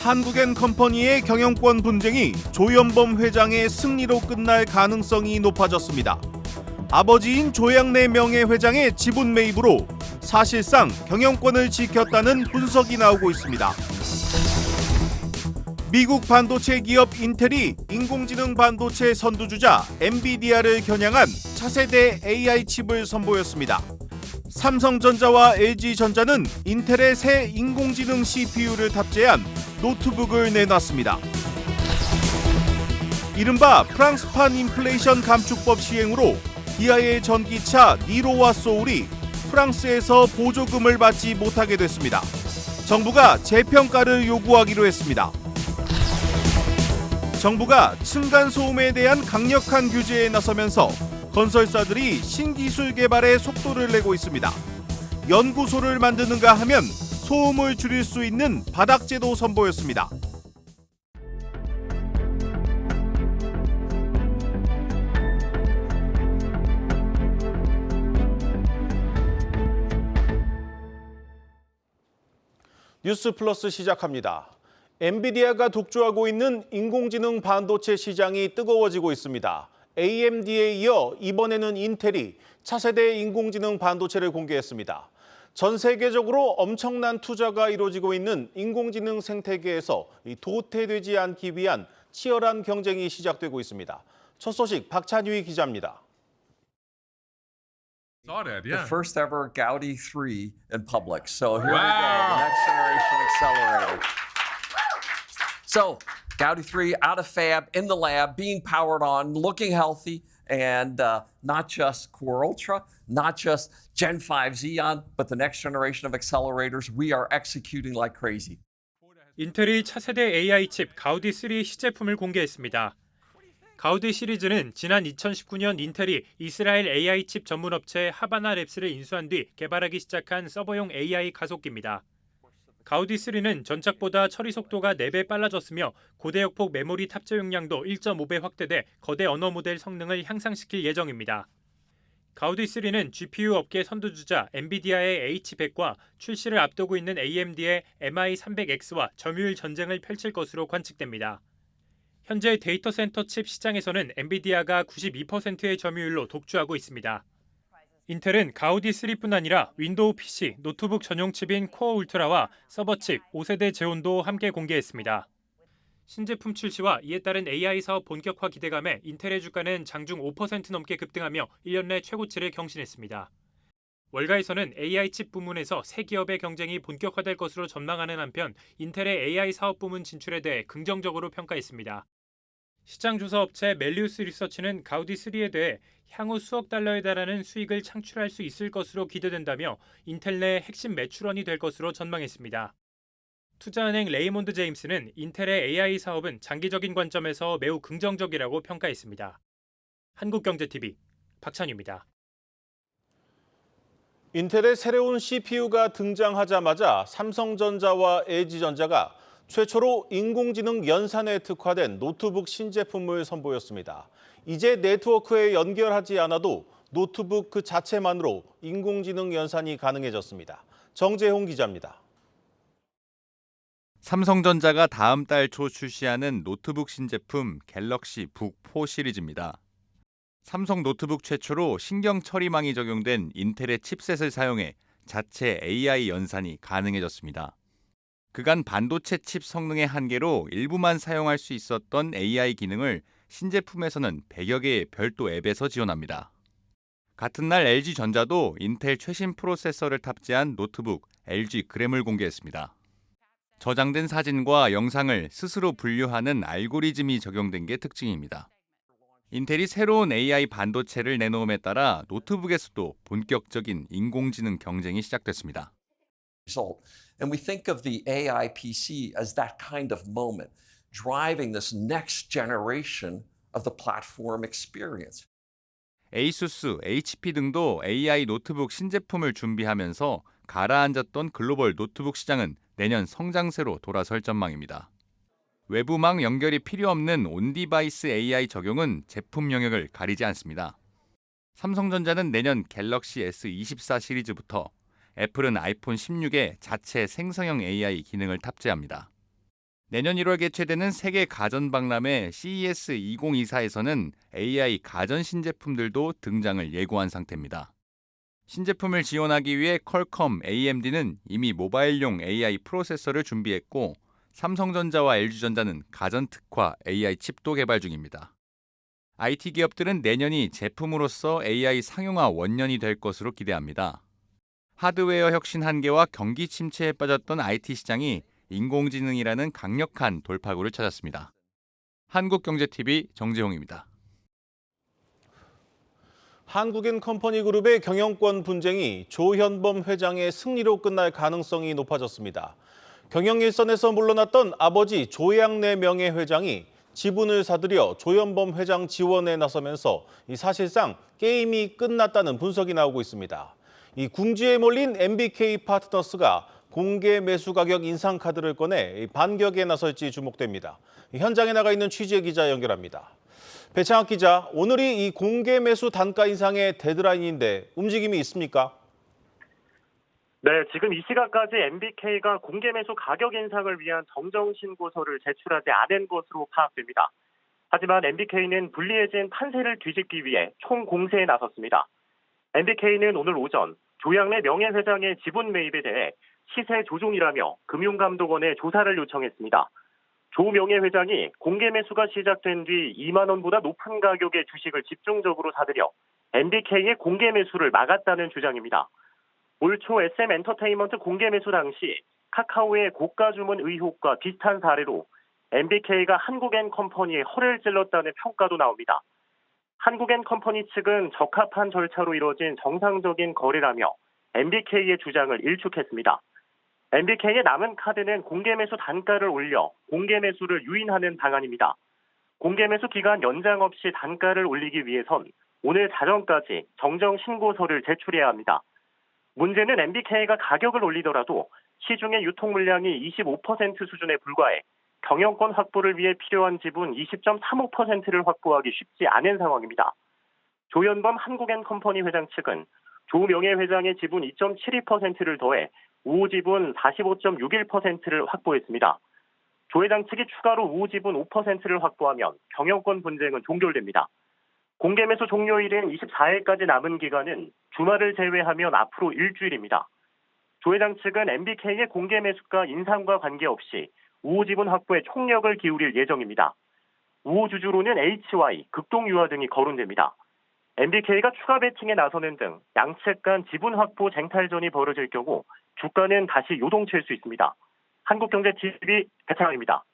한국앤컴퍼니의 경영권 분쟁이 조현범 회장의 승리로 끝날 가능성이 높아졌습니다. 아버지인 조양래 명예회장의 지분 매입으로 사실상 경영권을 지켰다는 분석이 나오고 있습니다. 미국 반도체 기업 인텔이 인공지능 반도체 선두주자 엔비디아를 겨냥한 차세대 AI 칩을 선보였습니다. 삼성전자와 LG전자는 인텔의 새 인공지능 CPU를 탑재한 노트북을 내놨습니다. 이른바 프랑스판 인플레이션 감축법 시행으로 기아의 전기차 니로와 소울이 프랑스에서 보조금을 받지 못하게 됐습니다. 정부가 재평가를 요구하기로 했습니다. 정부가 층간소음에 대한 강력한 규제에 나서면서 건설사들이 신기술 개발에 속도를 내고 있습니다. 연구소를 만드는가 하면 소음을 줄일 수 있는 바닥재도 선보였습니다. 뉴스 플러스 시작합니다. 엔비디아가 독주하고 있는 인공지능 반도체 시장이 뜨거워지고 있습니다. AMD에 이어 이번에는 인텔이 차세대 인공지능 반도체를 공개했습니다. 전 세계적으로 엄청난 투자가 이루어지고 있는 인공지능 생태계에서 도태되지 않기 위한 치열한 경쟁이 시작되고 있습니다. 첫 소식 박찬휘 기자입니다. The first ever Gaudi 3 in public. So here we go, the next generation accelerator. So Gaudi 3 out of fab, in the lab, being powered on, looking healthy, and not just Core Ultra, not just Gen 5 Xeon, but the next generation of accelerators. We are executing like crazy. 인텔이 차세대 AI 칩 가우디 3 시제품을 공개했습니다. 가우디 시리즈는 지난 2019년 인텔이 이스라엘 AI 칩 전문 업체 하바나 랩스를 인수한 뒤 개발하기 시작한 서버용 AI 가속기입니다. 가우디 3는 전작보다 처리 속도가 4배 빨라졌으며 고대역폭 메모리 탑재 용량도 1.5배 확대돼 거대 언어 모델 성능을 향상시킬 예정입니다. 가우디 3는 GPU 업계 선두주자 엔비디아의 H100과 출시를 앞두고 있는 AMD의 MI300X와 점유율 전쟁을 펼칠 것으로 관측됩니다. 현재 데이터 센터 칩 시장에서는 엔비디아가 92%의 점유율로 독주하고 있습니다. 인텔은 가우디 3뿐 아니라 윈도우 PC, 노트북 전용 칩인 코어 울트라와 서버 칩 5세대 제온도 함께 공개했습니다. 신제품 출시와 이에 따른 AI 사업 본격화 기대감에 인텔의 주가는 장중 5% 넘게 급등하며 1년 내 최고치를 경신했습니다. 월가에서는 AI 칩 부문에서 새 기업의 경쟁이 본격화될 것으로 전망하는 한편 인텔의 AI 사업 부문 진출에 대해 긍정적으로 평가했습니다. 시장 조사 업체 멜리우스 리서치는 가우디 3에 대해 향후 수억 달러에 달하는 수익을 창출할 수 있을 것으로 기대된다며 인텔 내 핵심 매출원이 될 것으로 전망했습니다. 투자은행 레이몬드 제임스는 인텔의 AI 사업은 장기적인 관점에서 매우 긍정적이라고 평가했습니다. 한국경제TV 박찬유입니다. 인텔의 새로운 CPU가 등장하자마자 삼성전자와 LG전자가 최초로 인공지능 연산에 특화된 노트북 신제품을 선보였습니다. 이제 네트워크에 연결하지 않아도 노트북 그 자체만으로 인공지능 연산이 가능해졌습니다. 정재홍 기자입니다. 삼성전자가 다음 달 초 출시하는 노트북 신제품 갤럭시 북4 시리즈입니다. 삼성 노트북 최초로 신경 처리망이 적용된 인텔의 칩셋을 사용해 자체 AI 연산이 가능해졌습니다. 그간 반도체 칩 성능의 한계로 일부만 사용할 수 있었던 AI 기능을 신제품에서는 100여 개의 별도 앱에서 지원합니다. 같은 날 LG전자도 인텔 최신 프로세서를 탑재한 노트북 LG 그램을 공개했습니다. 저장된 사진과 영상을 스스로 분류하는 알고리즘이 적용된 게 특징입니다. 인텔이 새로운 AI 반도체를 내놓음에 따라 노트북에서도 본격적인 인공지능 경쟁이 시작됐습니다. And we think of the AI PC as that kind of moment, driving this next generation of the platform experience. 에이수스, HP 등도 AI 노트북 신제품을 준비하면서 가라앉았던 글로벌 노트북 시장은 내년 성장세로 돌아설 전망입니다. 외부망 연결이 필요 없는 온디바이스 AI 적용은 제품 영역을 가리지 않습니다. 삼성전자는 내년 갤럭시 S24 시리즈부터, 애플은 아이폰 16에 자체 생성형 AI 기능을 탑재합니다. 내년 1월 개최되는 세계 가전 박람회 CES 2024에서는 AI 가전 신제품들도 등장을 예고한 상태입니다. 신제품을 지원하기 위해 퀄컴 AMD는 이미 모바일용 AI 프로세서를 준비했고 삼성전자와 LG전자는 가전 특화 AI 칩도 개발 중입니다. IT 기업들은 내년이 제품으로서 AI 상용화 원년이 될 것으로 기대합니다. 하드웨어 혁신 한계와 경기 침체에 빠졌던 IT 시장이 인공지능이라는 강력한 돌파구를 찾았습니다. 한국경제TV 정재홍입니다. 한국인 컴퍼니 그룹의 경영권 분쟁이 조현범 회장의 승리로 끝날 가능성이 높아졌습니다. 경영 일선에서 물러났던 아버지 조양래 명예회장이 지분을 사들여 조현범 회장 지원에 나서면서 사실상 게임이 끝났다는 분석이 나오고 있습니다. 이 궁지에 몰린 MBK 파트너스가 공개 매수 가격 인상 카드를 꺼내 반격에 나설지 주목됩니다. 현장에 나가 있는 취재 기자 연결합니다. 배창학 기자, 오늘이 이 공개 매수 단가 인상의 데드라인인데 움직임이 있습니까? 네, 지금 이 시각까지 MBK가 공개 매수 가격 인상을 위한 정정 신고서를 제출하지 않은 것으로 파악됩니다. 하지만 MBK는 불리해진 판세를 뒤집기 위해 총공세에 나섰습니다. MBK는 오늘 오전 조양래 명예회장의 지분 매입에 대해 시세 조종이라며 금융감독원에 조사를 요청했습니다. 조 명예회장이 공개 매수가 시작된 뒤 2만 원보다 높은 가격의 주식을 집중적으로 사들여 MBK의 공개 매수를 막았다는 주장입니다. 올 초 SM엔터테인먼트 공개 매수 당시 카카오의 고가 주문 의혹과 비슷한 사례로 MBK가 한국엔컴퍼니에 허를 찔렀다는 평가도 나옵니다. 한국엔컴퍼니 측은 적합한 절차로 이뤄진 정상적인 거래라며 MBK의 주장을 일축했습니다. MBK의 남은 카드는 공개 매수 단가를 올려 공개 매수를 유인하는 방안입니다. 공개 매수 기간 연장 없이 단가를 올리기 위해선 오늘 자정까지 정정 신고서를 제출해야 합니다. 문제는 MBK가 가격을 올리더라도 시중의 유통 물량이 25% 수준에 불과해 경영권 확보를 위해 필요한 지분 20.35%를 확보하기 쉽지 않은 상황입니다. 조현범 한국엔컴퍼니 회장 측은 조 명예회장의 지분 2.72%를 더해 우호 지분 45.61%를 확보했습니다. 조 회장 측이 추가로 우호 지분 5%를 확보하면 경영권 분쟁은 종결됩니다. 공개 매수 종료일인 24일까지 남은 기간은 주말을 제외하면 앞으로 일주일입니다. 조 회장 측은 MBK의 공개 매수가 인상과 관계없이 우호 지분 확보에 총력을 기울일 예정입니다. 우호 주주로는 HY, 극동유화 등이 거론됩니다. MBK가 추가 베팅에 나서는 등 양측 간 지분 확보 쟁탈전이 벌어질 경우 주가는 다시 요동칠 수 있습니다. 한국경제TV 배창학입니다.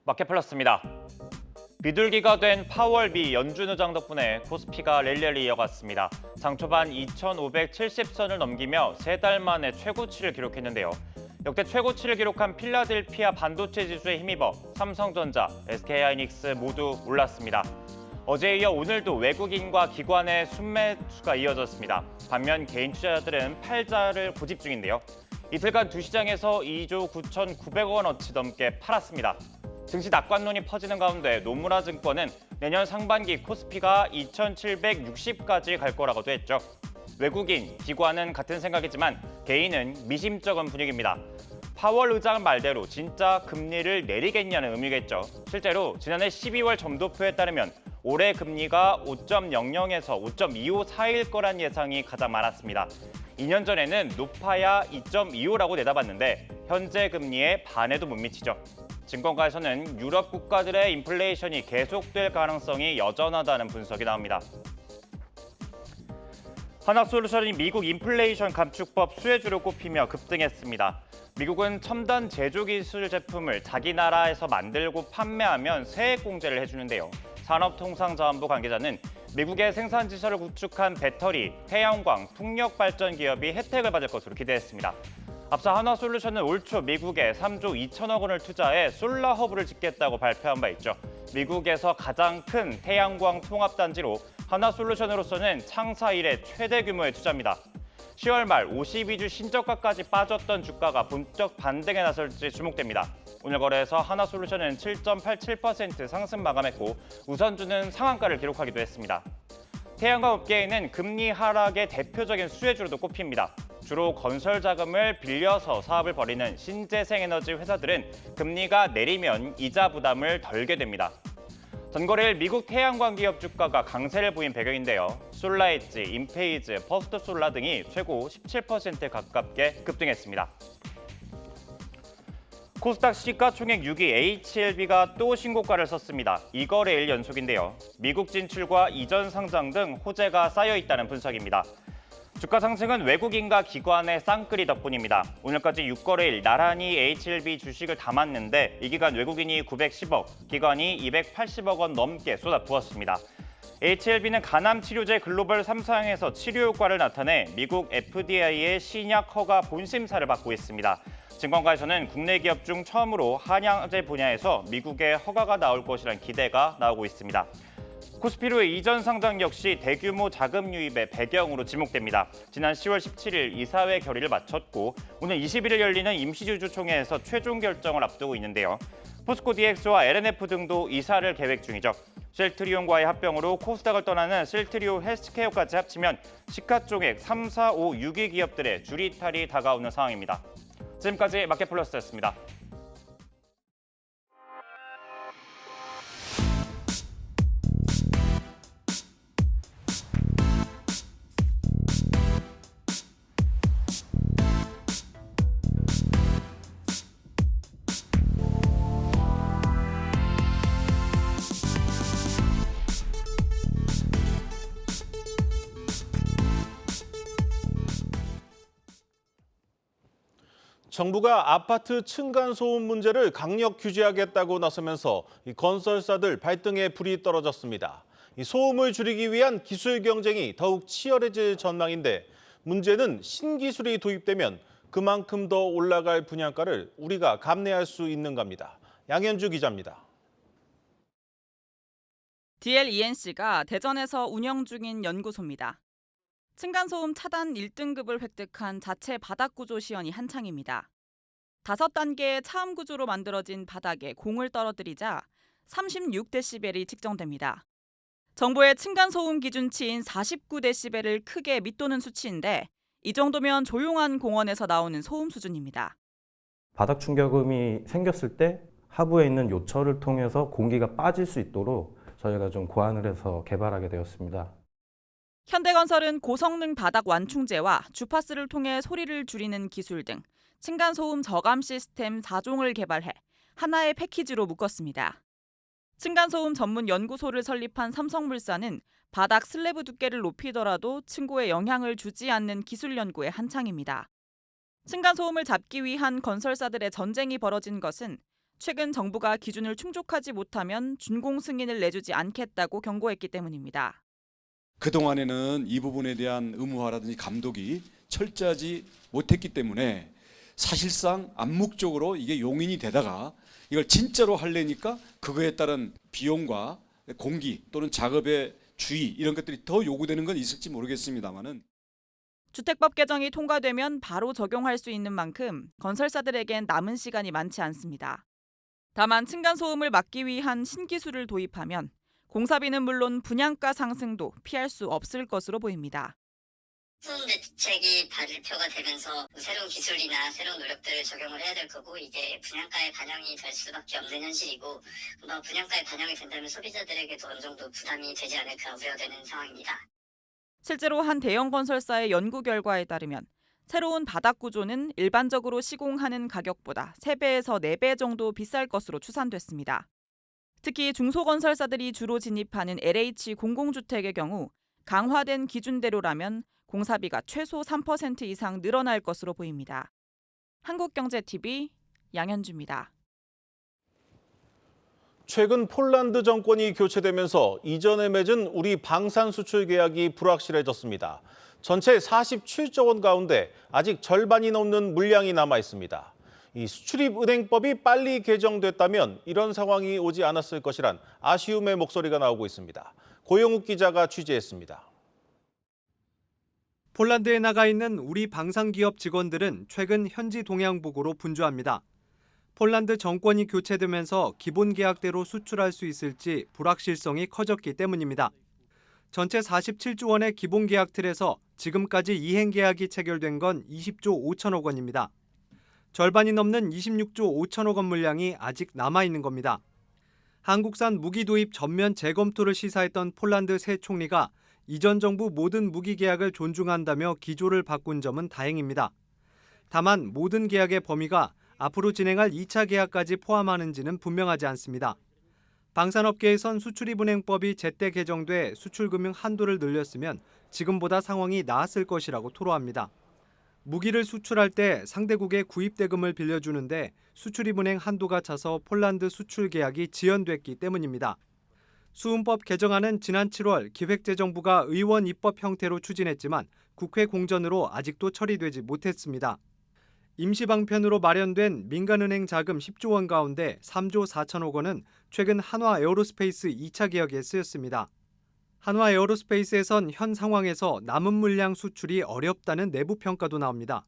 마켓플러스입니다. 비둘기가 된 파월비 연준 의장 덕분에 코스피가 랠리를 이어갔습니다. 장 초반 2,570선을 넘기며 3달 만에 최고치를 기록했는데요. 역대 최고치를 기록한 필라델피아 반도체 지수에 힘입어 삼성전자, SK하이닉스 모두 올랐습니다. 어제에 이어 오늘도 외국인과 기관의 순매수가 이어졌습니다. 반면 개인 투자자들은 팔자를 고집 중인데요. 이틀간 두 시장에서 2조 9,900원어치 넘게 팔았습니다. 증시 낙관론이 퍼지는 가운데 노무라 증권은 내년 상반기 코스피가 2,760까지 갈 거라고도 했죠. 외국인, 기관은 같은 생각이지만 개인은 미심쩍은 분위기입니다. 파월 의장 말대로 진짜 금리를 내리겠냐는 의미겠죠. 실제로 지난해 12월 점도표에 따르면 올해 금리가 5.00에서 5.25 사이일 거란 예상이 가장 많았습니다. 2년 전에는 높아야 2.25라고 내다봤는데 현재 금리의 반에도 못 미치죠. 증권가에서는 유럽 국가들의 인플레이션이 계속될 가능성이 여전하다는 분석이 나옵니다. 한화솔루션이 미국 인플레이션 감축법 수혜주로 꼽히며 급등했습니다. 미국은 첨단 제조기술 제품을 자기 나라에서 만들고 판매하면 세액 공제를 해주는데요. 산업통상자원부 관계자는 미국의 생산지설을 구축한 배터리, 태양광, 풍력발전 기업이 혜택을 받을 것으로 기대했습니다. 앞서 한화솔루션은 올 초 미국에 3조 2천억 원을 투자해 솔라허브를 짓겠다고 발표한 바 있죠. 미국에서 가장 큰 태양광 통합단지로 한화솔루션으로서는 창사 이래 최대 규모의 투자입니다. 10월 말 52주 신저가까지 빠졌던 주가가 본격 반등에 나설지 주목됩니다. 오늘 거래에서 하나솔루션은 7.87% 상승 마감했고 우선주는 상한가를 기록하기도 했습니다. 태양광 업계에는 금리 하락의 대표적인 수혜주로도 꼽힙니다. 주로 건설 자금을 빌려서 사업을 벌이는 신재생에너지 회사들은 금리가 내리면 이자 부담을 덜게 됩니다. 전거래일 미국 태양광 기업 주가가 강세를 보인 배경인데요. 솔라엣지, 인페이즈, 퍼스트솔라 등이 최고 17% 가깝게 급등했습니다. 코스닥 시가총액 6위 HLB가 또 신고가를 썼습니다. 2거래일 연속인데요. 미국 진출과 이전 상장 등 호재가 쌓여 있다는 분석입니다. 주가 상승은 외국인과 기관의 쌍끌이 덕분입니다. 오늘까지 6거래일 나란히 HLB 주식을 담았는데 이 기간 외국인이 910억, 기관이 280억 원 넘게 쏟아부었습니다. HLB는 간암 치료제 글로벌 3상에서 치료 효과를 나타내 미국 FDA의 신약 허가 본심사를 받고 있습니다. 증권가에서는 국내 기업 중 처음으로 한약제 분야에서 미국에 허가가 나올 것이라는 기대가 나오고 있습니다. 코스피로의 이전 상장 역시 대규모 자금 유입의 배경으로 지목됩니다. 지난 10월 17일 이사회 결의를 마쳤고 오늘 21일 열리는 임시주주총회에서 최종 결정을 앞두고 있는데요. 포스코 DX와 LNF 등도 이사를 계획 중이죠. 셀트리온과의 합병으로 코스닥을 떠나는 셀트리온 헬스케어까지 합치면 시가총액 3, 4, 5, 6위 기업들의 줄이탈이 다가오는 상황입니다. 지금까지 마켓플러스였습니다. 정부가 아파트 층간소음 문제를 강력 규제하겠다고 나서면서 건설사들 발등에 불이 떨어졌습니다. 소음을 줄이기 위한 기술 경쟁이 더욱 치열해질 전망인데 문제는 신기술이 도입되면 그만큼 더 올라갈 분양가를 우리가 감내할 수 있는가입니다. 양현주 기자입니다. DLENC가 대전에서 운영 중인 연구소입니다. 층간소음 차단 1등급을 획득한 자체 바닥 구조 시연이 한창입니다. 5단계의 차음 구조로 만들어진 바닥에 공을 떨어뜨리자 36데시벨이 측정됩니다. 정부의 층간소음 기준치인 49데시벨을 크게 밑도는 수치인데 이 정도면 조용한 공원에서 나오는 소음 수준입니다. 바닥 충격음이 생겼을 때 하부에 있는 요철을 통해서 공기가 빠질 수 있도록 저희가 좀 고안을 해서 개발하게 되었습니다. 현대건설은 고성능 바닥 완충제와 주파수를 통해 소리를 줄이는 기술 등 층간소음 저감 시스템 4종을 개발해 하나의 패키지로 묶었습니다. 층간소음 전문 연구소를 설립한 삼성물산은 바닥 슬래브 두께를 높이더라도 층고에 영향을 주지 않는 기술 연구에 한창입니다. 층간소음을 잡기 위한 건설사들의 전쟁이 벌어진 것은 최근 정부가 기준을 충족하지 못하면 준공 승인을 내주지 않겠다고 경고했기 때문입니다. 그동안에는 이 부분에 대한 의무화라든지 감독이 철저하지 못했기 때문에 사실상 암묵적으로 이게 용인이 되다가 이걸 진짜로 하려니까 그거에 따른 비용과 공기 또는 작업의 주의 이런 것들이 더 요구되는 건 있을지 모르겠습니다만은 주택법 개정이 통과되면 바로 적용할 수 있는 만큼 건설사들에겐 남은 시간이 많지 않습니다. 다만 층간소음을 막기 위한 신기술을 도입하면 공사비는 물론 분양가 상승도 피할 수 없을 것으로 보입니다. 소음 대책이 발표가 되면서 새로운 기술이나 새로운 노력들을 적용을 해야 될 거고 이게 분양가에 반영이 될 수밖에 없는 현실이고 분양가에 반영이 된다면 소비자들에게도 어느 정도 부담이 되지 않을까 우려되는 상황입니다. 실제로 한 대형 건설사의 연구 결과에 따르면 새로운 바닥 구조는 일반적으로 시공하는 가격보다 3배에서 4배 정도 비쌀 것으로 추산됐습니다. 특히 중소건설사들이 주로 진입하는 LH 공공주택의 경우 강화된 기준대로라면 공사비가 최소 3% 이상 늘어날 것으로 보입니다. 한국경제TV 양현주입니다. 최근 폴란드 정권이 교체되면서 이전에 맺은 우리 방산 수출 계약이 불확실해졌습니다. 전체 47조 원 가운데 아직 절반이 넘는 물량이 남아 있습니다. 이 수출입은행법이 빨리 개정됐다면 이런 상황이 오지 않았을 것이란 아쉬움의 목소리가 나오고 있습니다. 고영욱 기자가 취재했습니다. 폴란드에 나가 있는 우리 방산기업 직원들은 최근 현지 동향 보고로 분주합니다. 폴란드 정권이 교체되면서 기본 계약대로 수출할 수 있을지 불확실성이 커졌기 때문입니다. 전체 47조 원의 기본 계약 틀에서 지금까지 이행 계약이 체결된 건 20조 5천억 원입니다. 절반이 넘는 26조 5천억 원 물량이 아직 남아있는 겁니다. 한국산 무기 도입 전면 재검토를 시사했던 폴란드 새 총리가 이전 정부 모든 무기 계약을 존중한다며 기조를 바꾼 점은 다행입니다. 다만 모든 계약의 범위가 앞으로 진행할 2차 계약까지 포함하는지는 분명하지 않습니다. 방산업계에선 수출입은행법이 제때 개정돼 수출금융 한도를 늘렸으면 지금보다 상황이 나았을 것이라고 토로합니다. 무기를 수출할 때 상대국의 구입대금을 빌려주는데 수출입은행 한도가 차서 폴란드 수출 계약이 지연됐기 때문입니다. 수은법 개정안은 지난 7월 기획재정부가 의원 입법 형태로 추진했지만 국회 공전으로 아직도 처리되지 못했습니다. 임시방편으로 마련된 민간은행 자금 10조 원 가운데 3조 4천억 원은 최근 한화 에어로스페이스 2차 계약에 쓰였습니다. 한화 에어로스페이스에선 현 상황에서 남은 물량 수출이 어렵다는 내부 평가도 나옵니다.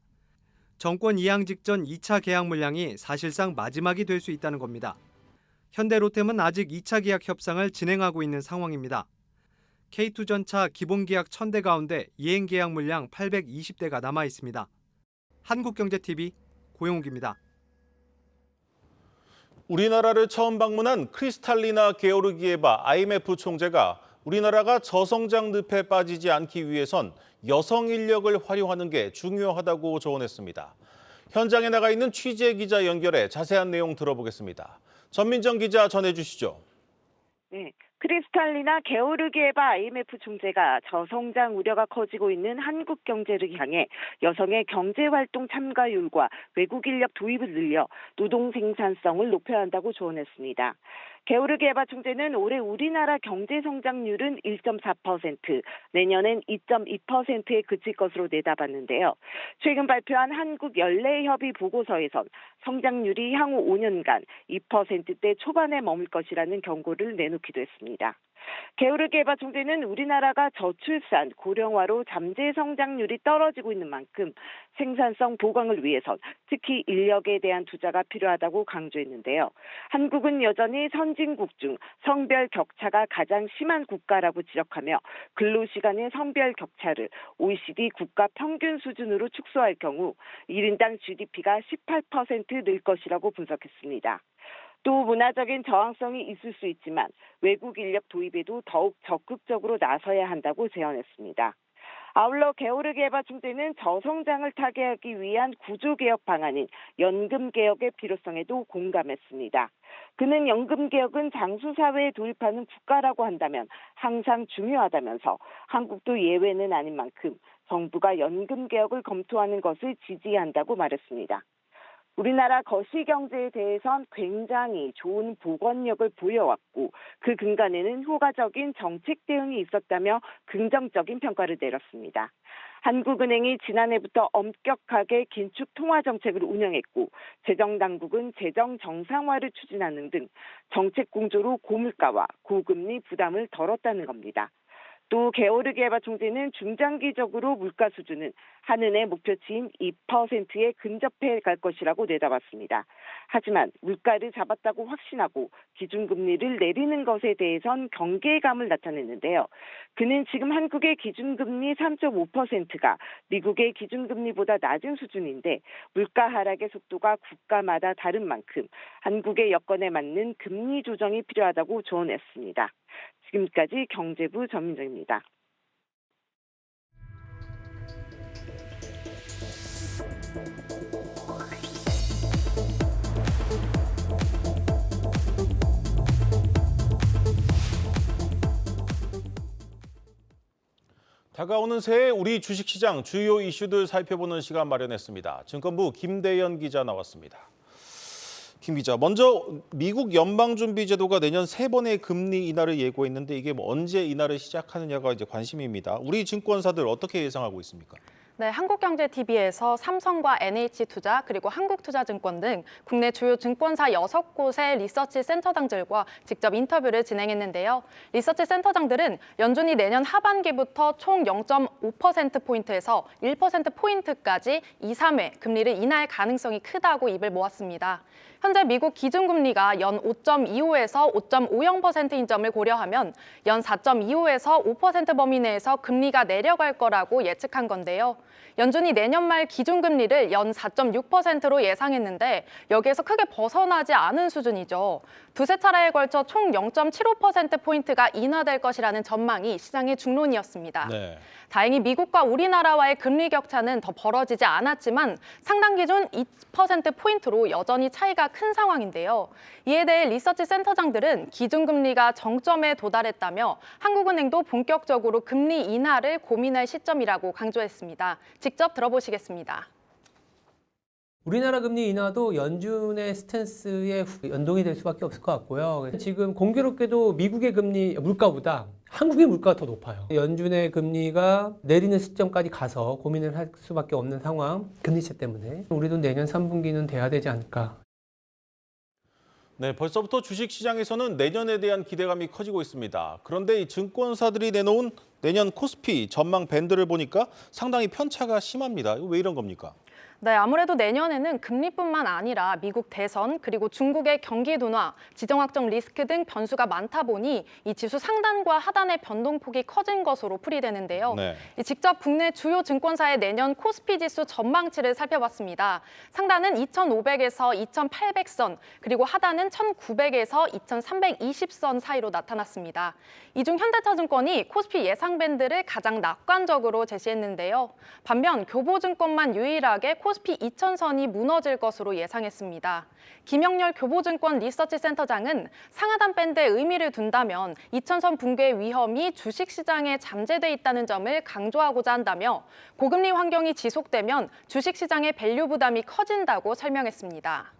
정권 이양 직전 2차 계약 물량이 사실상 마지막이 될 수 있다는 겁니다. 현대로템은 아직 2차 계약 협상을 진행하고 있는 상황입니다. K2 전차 기본 계약 1000대 가운데 이행 계약 물량 820대가 남아 있습니다. 한국경제TV 고영욱입니다. 우리나라를 처음 방문한 크리스탈리나 게오르기에바 IMF 총재가 우리나라가 저성장 늪에 빠지지 않기 위해선 여성 인력을 활용하는 게 중요하다고 조언했습니다. 현장에 나가 있는 취재 기자 연결해 자세한 내용 들어보겠습니다. 전민정 기자 전해주시죠. 네, 크리스탈리나 게오르기에바 IMF 총재가 저성장 우려가 커지고 있는 한국 경제를 향해 여성의 경제활동 참가율과 외국 인력 도입을 늘려 노동 생산성을 높여야 한다고 조언했습니다. 게오르기에바 총재는 올해 우리나라 경제 성장률은 1.4%, 내년엔 2.2%에 그칠 것으로 내다봤는데요. 최근 발표한 한국 연례협의 보고서에선 성장률이 향후 5년간 2%대 초반에 머물 것이라는 경고를 내놓기도 했습니다. 게오르기에바 총재는 우리나라가 저출산, 고령화로 잠재 성장률이 떨어지고 있는 만큼 생산성 보강을 위해선 특히 인력에 대한 투자가 필요하다고 강조했는데요. 한국은 여전히 선진국 중 성별 격차가 가장 심한 국가라고 지적하며 근로시간의 성별 격차를 OECD 국가 평균 수준으로 축소할 경우 1인당 GDP가 18% 늘 것이라고 분석했습니다. 또 문화적인 저항성이 있을 수 있지만 외국 인력 도입에도 더욱 적극적으로 나서야 한다고 제언했습니다. 아울러 게오르기에바 총재는 저성장을 타개하기 위한 구조개혁 방안인 연금개혁의 필요성에도 공감했습니다. 그는 연금개혁은 장수사회에 도입하는 국가라고 한다면 항상 중요하다면서 한국도 예외는 아닌 만큼 정부가 연금개혁을 검토하는 것을 지지한다고 말했습니다. 우리나라 거시경제에 대해선 굉장히 좋은 복원력을 보여왔고 그 근간에는 효과적인 정책 대응이 있었다며 긍정적인 평가를 내렸습니다. 한국은행이 지난해부터 엄격하게 긴축 통화 정책을 운영했고 재정당국은 재정 정상화를 추진하는 등 정책 공조로 고물가와 고금리 부담을 덜었다는 겁니다. 또 게오르기에바 총재는 중장기적으로 물가 수준은 한은의 목표치인 2%에 근접해 갈 것이라고 내다봤습니다. 하지만 물가를 잡았다고 확신하고 기준금리를 내리는 것에 대해선 경계감을 나타냈는데요. 그는 지금 한국의 기준금리 3.5%가 미국의 기준금리보다 낮은 수준인데 물가 하락의 속도가 국가마다 다른 만큼 한국의 여건에 맞는 금리 조정이 필요하다고 조언했습니다. 지금까지 경제부 전민정입니다. 다가오는 새해 우리 주식시장 주요 이슈들 살펴보는 시간 마련했습니다. 증권부 김대현 기자 나왔습니다. 김 기자, 먼저 미국 연방준비제도가 내년 3번의 금리 인하를 예고했는데 이게 언제 인하를 시작하느냐가 이제 관심입니다. 우리 증권사들 어떻게 예상하고 있습니까? 네, 한국경제TV에서 삼성과 NH투자 그리고 한국투자증권 등 국내 주요 증권사 6곳의 리서치 센터장들과 직접 인터뷰를 진행했는데요. 리서치 센터장들은 연준이 내년 하반기부터 총 0.5%포인트에서 1%포인트까지 2, 3회 금리를 인하할 가능성이 크다고 입을 모았습니다. 현재 미국 기준금리가 연 5.25에서 5.50%인 점을 고려하면 연 4.25에서 5% 범위 내에서 금리가 내려갈 거라고 예측한 건데요. 연준이 내년 말 기준금리를 연 4.6%로 예상했는데 여기에서 크게 벗어나지 않은 수준이죠. 두세 차례에 걸쳐 총 0.75%포인트가 인하될 것이라는 전망이 시장의 중론이었습니다. 네. 다행히 미국과 우리나라와의 금리 격차는 더 벌어지지 않았지만 상당 기준 2%포인트로 여전히 차이가 큰 상황인데요. 이에 대해 리서치 센터장들은 기준금리가 정점에 도달했다며 한국은행도 본격적으로 금리 인하를 고민할 시점이라고 강조했습니다. 직접 들어보시겠습니다. 우리나라 금리 인하도 연준의 스탠스에 연동이 될 수밖에 없을 것 같고요. 지금 공교롭게도 미국의 금리 물가보다 한국의 물가가 더 높아요. 연준의 금리가 내리는 시점까지 가서 고민을 할 수밖에 없는 상황, 금리채 때문에. 우리도 내년 3분기는 돼야 되지 않을까. 네, 벌써부터 주식시장에서는 내년에 대한 기대감이 커지고 있습니다. 그런데 이 증권사들이 내놓은 내년 코스피 전망 밴드를 보니까 상당히 편차가 심합니다. 이거 왜 이런 겁니까? 네, 아무래도 내년에는 금리뿐만 아니라 미국 대선 그리고 중국의 경기 둔화, 지정 확정 리스크 등 변수가 많다 보니 이 지수 상단과 하단의 변동폭이 커진 것으로 풀이되는데요. 네. 직접 국내 주요 증권사의 내년 코스피 지수 전망치를 살펴봤습니다. 상단은 2,500에서 2,800선, 그리고 하단은 1,900에서 2,320선 사이로 나타났습니다. 이 중 현대차증권이 코스피 예상 밴드를 가장 낙관적으로 제시했는데요. 반면 교보증권만 유일하게 코스피 2,000선이 무너질 것으로 예상했습니다. 김영렬 교보증권 리서치 센터장은 상하단 밴드에 의미를 둔다면 2,000선 붕괴 위험이 주식시장에 잠재돼 있다는 점을 강조하고자 한다며 고금리 환경이 지속되면 주식시장의 밸류 부담이 커진다고 설명했습니다.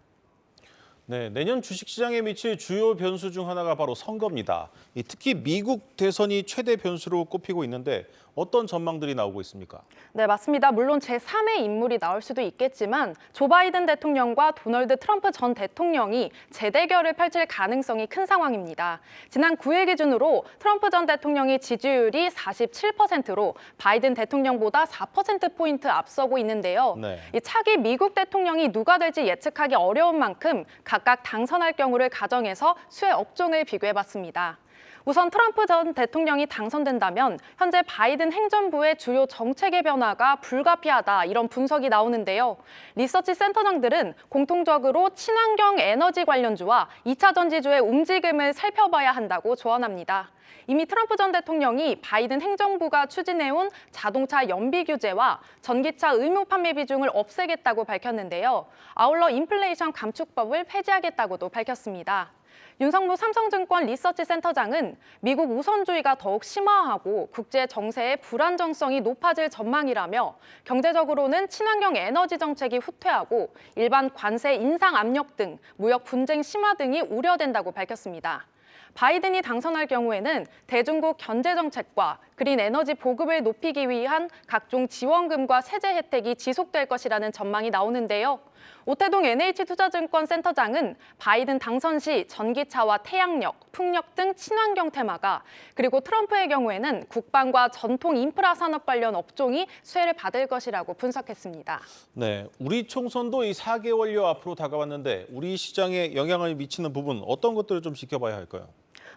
네, 내년 주식시장에 미칠 주요 변수 중 하나가 바로 선거입니다. 특히 미국 대선이 최대 변수로 꼽히고 있는데 어떤 전망들이 나오고 있습니까? 네, 맞습니다. 물론 제3의 인물이 나올 수도 있겠지만 조 바이든 대통령과 도널드 트럼프 전 대통령이 재대결을 펼칠 가능성이 큰 상황입니다. 지난 9일 기준으로 트럼프 전 대통령의 지지율이 47%로 바이든 대통령보다 4%포인트 앞서고 있는데요. 네. 이 차기 미국 대통령이 누가 될지 예측하기 어려운 만큼 각각 당선할 경우를 가정해서 수의 업종을 비교해봤습니다. 우선 트럼프 전 대통령이 당선된다면 현재 바이든 행정부의 주요 정책의 변화가 불가피하다 이런 분석이 나오는데요. 리서치 센터장들은 공통적으로 친환경 에너지 관련주와 2차 전지주의 움직임을 살펴봐야 한다고 조언합니다. 이미 트럼프 전 대통령이 바이든 행정부가 추진해온 자동차 연비 규제와 전기차 의무 판매 비중을 없애겠다고 밝혔는데요. 아울러 인플레이션 감축법을 폐지하겠다고도 밝혔습니다. 윤성무 삼성증권 리서치 센터장은 미국 우선주의가 더욱 심화하고 국제 정세의 불안정성이 높아질 전망이라며 경제적으로는 친환경 에너지 정책이 후퇴하고 일반 관세 인상 압력 등 무역 분쟁 심화 등이 우려된다고 밝혔습니다. 바이든이 당선할 경우에는 대중국 견제 정책과 그린 에너지 보급을 높이기 위한 각종 지원금과 세제 혜택이 지속될 것이라는 전망이 나오는데요. 오태동 NH투자증권 센터장은 바이든 당선 시 전기차와 태양력, 풍력 등 친환경 테마가, 그리고 트럼프의 경우에는 국방과 전통 인프라 산업 관련 업종이 수혜를 받을 것이라고 분석했습니다. 네, 우리 총선도 이 4개월여 앞으로 다가왔는데 우리 시장에 영향을 미치는 부분 어떤 것들을 좀 지켜봐야 할까요?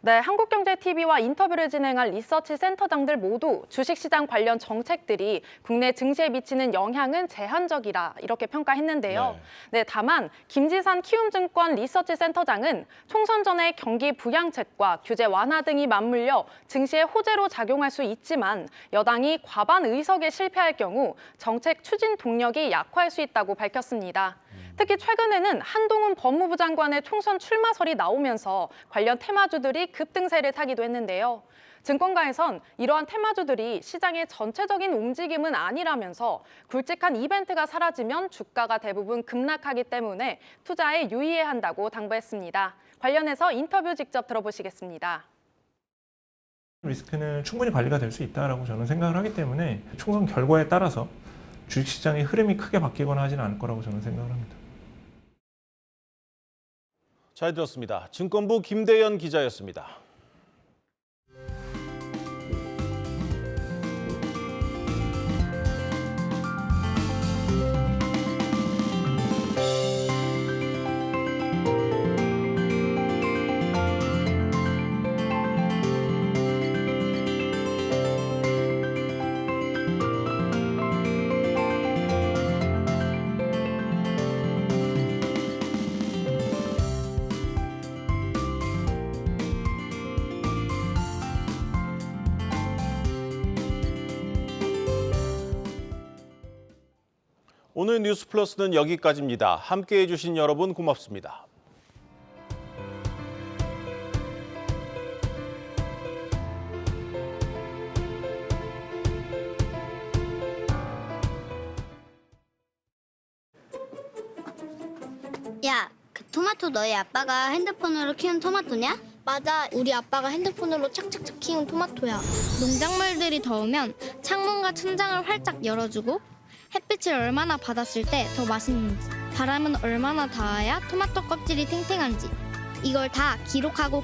네, 한국경제TV와 인터뷰를 진행한 리서치 센터장들 모두 주식시장 관련 정책들이 국내 증시에 미치는 영향은 제한적이라 이렇게 평가했는데요. 네, 다만 김지산 키움증권 리서치 센터장은 총선 전에 경기 부양책과 규제 완화 등이 맞물려 증시에 호재로 작용할 수 있지만 여당이 과반 의석에 실패할 경우 정책 추진 동력이 약화할 수 있다고 밝혔습니다. 특히 최근에는 한동훈 법무부 장관의 총선 출마설이 나오면서 관련 테마주들이 급등세를 타기도 했는데요. 증권가에선 이러한 테마주들이 시장의 전체적인 움직임은 아니라면서 굵직한 이벤트가 사라지면 주가가 대부분 급락하기 때문에 투자에 유의해야 한다고 당부했습니다. 관련해서 인터뷰 직접 들어보시겠습니다. 리스크는 충분히 관리가 될 수 있다고 저는 생각을 하기 때문에 총선 결과에 따라서 주식시장의 흐름이 크게 바뀌거나 하지는 않을 거라고 저는 생각을 합니다. 잘 들었습니다. 증권부 김대현 기자였습니다. 오늘 뉴스 플러스는 여기까지입니다. 함께해 주신 여러분 고맙습니다. 야, 그 토마토 너희 아빠가 핸드폰으로 키운 토마토냐? 맞아, 우리 아빠가 핸드폰으로 착착착 키운 토마토야. 농작물들이 더우면 창문과 천장을 활짝 열어주고 햇빛을 얼마나 받았을 때 더 맛있는지, 바람은 얼마나 닿아야 토마토 껍질이 탱탱한지 이걸 다 기록하고